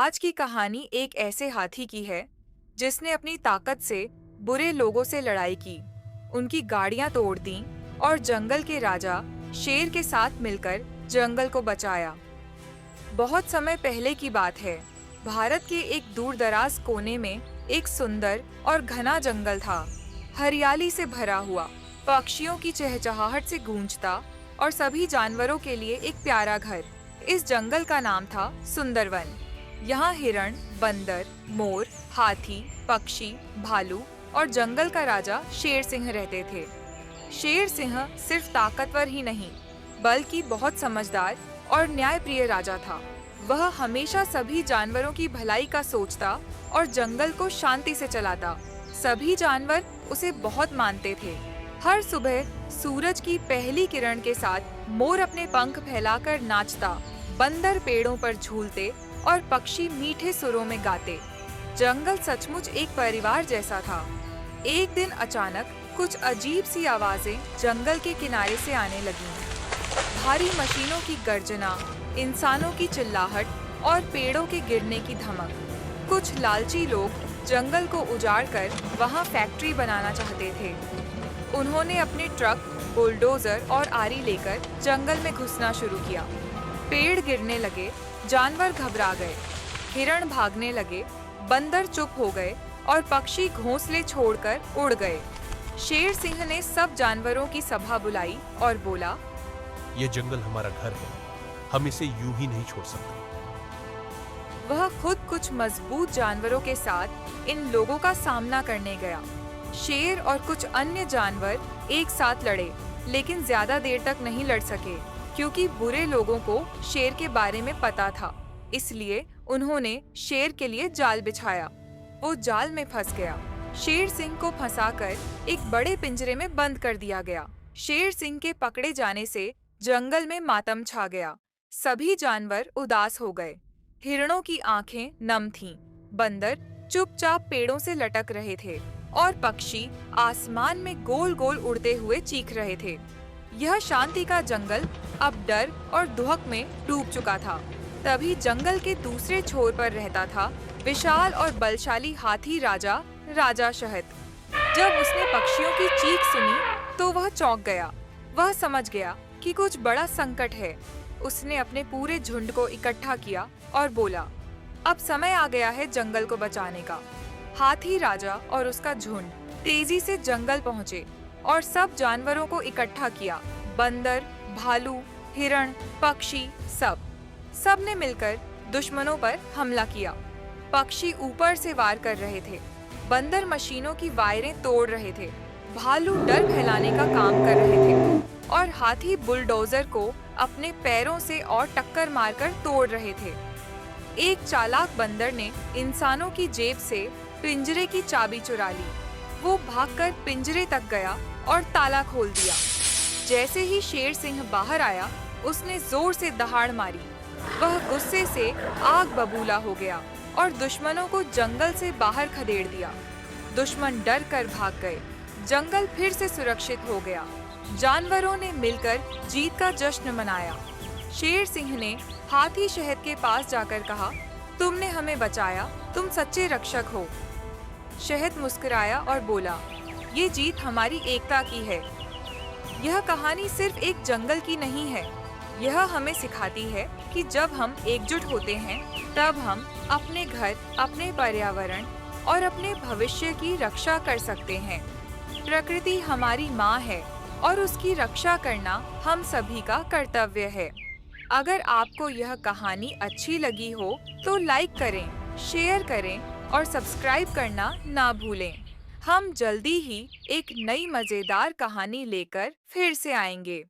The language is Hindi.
आज की कहानी एक ऐसे हाथी की है जिसने अपनी ताकत से बुरे लोगों से लड़ाई की, उनकी गाड़ियां तोड़ दी और जंगल के राजा शेर के साथ मिलकर जंगल को बचाया। बहुत समय पहले की बात है। भारत के एक दूरदराज कोने में एक सुंदर और घना जंगल था, हरियाली से भरा हुआ, पक्षियों की चहचहाहट से गूंजता और सभी जानवरों के लिए एक प्यारा घर। इस जंगल का नाम था सुंदरवन। यहाँ हिरण, बंदर, मोर, हाथी, पक्षी, भालू और जंगल का राजा शेर सिंह रहते थे। शेर सिंह सिर्फ ताकतवर ही नहीं, बल्कि बहुत समझदार और न्यायप्रिय राजा था। वह हमेशा सभी जानवरों की भलाई का सोचता और जंगल को शांति से चलाता। सभी जानवर उसे बहुत मानते थे। हर सुबह सूरज की पहली किरण के साथ मोर अपने पंख फैलाकर नाचता, बंदर पेड़ों पर झूलते और पक्षी मीठे सुरों में गाते। जंगल सचमुच एक परिवार जैसा था। एक दिन अचानक कुछ अजीब सी आवाजें जंगल के किनारे से आने लगीं। भारी मशीनों की गर्जना, इंसानों की चिल्लाहट और पेड़ों के गिरने की धमक। कुछ लालची लोग जंगल को उजाड़कर वहां फैक्ट्री बनाना चाहते थे। उन्होंने अपने ट्रक, बुलडोजर और आरी लेकर जंगल में घुसना शुरू किया। पेड़ गिरने लगे, जानवर घबरा गए, हिरण भागने लगे, बंदर चुप हो गए और पक्षी घोंसले छोड़कर उड़ गए। शेर सिंह ने सब जानवरों की सभा बुलाई और बोला, ये जंगल हमारा घर है, हम इसे यूं ही नहीं छोड़ सकते। वह खुद कुछ मजबूत जानवरों के साथ इन लोगों का सामना करने गया। शेर और कुछ अन्य जानवर एक साथ लड़े, लेकिन ज्यादा देर तक नहीं लड़ सके, क्योंकि बुरे लोगों को शेर के बारे में पता था। इसलिए उन्होंने शेर के लिए जाल बिछाया। वो जाल में फंस गया। शेर सिंह को फंसाकर एक बड़े पिंजरे में बंद कर दिया गया। शेर सिंह के पकड़े जाने से जंगल में मातम छा गया। सभी जानवर उदास हो गए। हिरणों की आंखें नम थीं, बंदर चुपचाप पेड़ों से लटक रहे थे और पक्षी आसमान में गोल गोल उड़ते हुए चीख रहे थे। यह शांति का जंगल अब डर और दुहक में डूब चुका था। तभी जंगल के दूसरे छोर पर रहता था विशाल और बलशाली हाथी राजा, राजा शहद। जब उसने पक्षियों की चीख सुनी तो वह चौंक गया। वह समझ गया कि कुछ बड़ा संकट है। उसने अपने पूरे झुंड को इकट्ठा किया और बोला, अब समय आ गया है जंगल को बचाने का। हाथी राजा और उसका झुंड तेजी से जंगल पहुंचे और सब जानवरों को इकट्ठा किया। बंदर, भालू, हिरण, पक्षी, सब ने मिलकर दुश्मनों पर हमला किया। पक्षी ऊपर से वार कर रहे थे, बंदर मशीनों की वायरें तोड़ रहे थे, भालू डर फैलाने का काम कर रहे थे और हाथी बुलडोजर को अपने पैरों से और टक्कर मारकर तोड़ रहे थे। एक चालाक बंदर ने इंसानों की जेब से पिंजरे की चाबी चुरा ली। वो भागकर पिंजरे तक गया और ताला खोल दिया। जैसे ही शेर सिंह बाहर आया, उसने जोर से दहाड़ मारी। वह गुस्से से आग बबूला हो गया और दुश्मनों को जंगल से बाहर खदेड़ दिया। दुश्मन डर कर भाग गए। जंगल फिर से सुरक्षित हो गया। जानवरों ने मिलकर जीत का जश्न मनाया। शेर सिंह ने हाथी शहद के पास जाकर कहा, तुमने हमें बचाया, तुम सच्चे रक्षक हो। शहद मुस्कुराया और बोला, ये जीत हमारी एकता की है। यह कहानी सिर्फ एक जंगल की नहीं है। यह हमें सिखाती है कि जब हम एकजुट होते हैं, तब हम अपने घर, अपने पर्यावरण और अपने भविष्य की रक्षा कर सकते हैं। प्रकृति हमारी माँ है और उसकी रक्षा करना हम सभी का कर्तव्य है। अगर आपको यह कहानी अच्छी लगी हो तो लाइक करें, शेयर करें और सब्सक्राइब करना ना भूलें। हम जल्दी ही एक नई मजेदार कहानी लेकर फिर से आएंगे।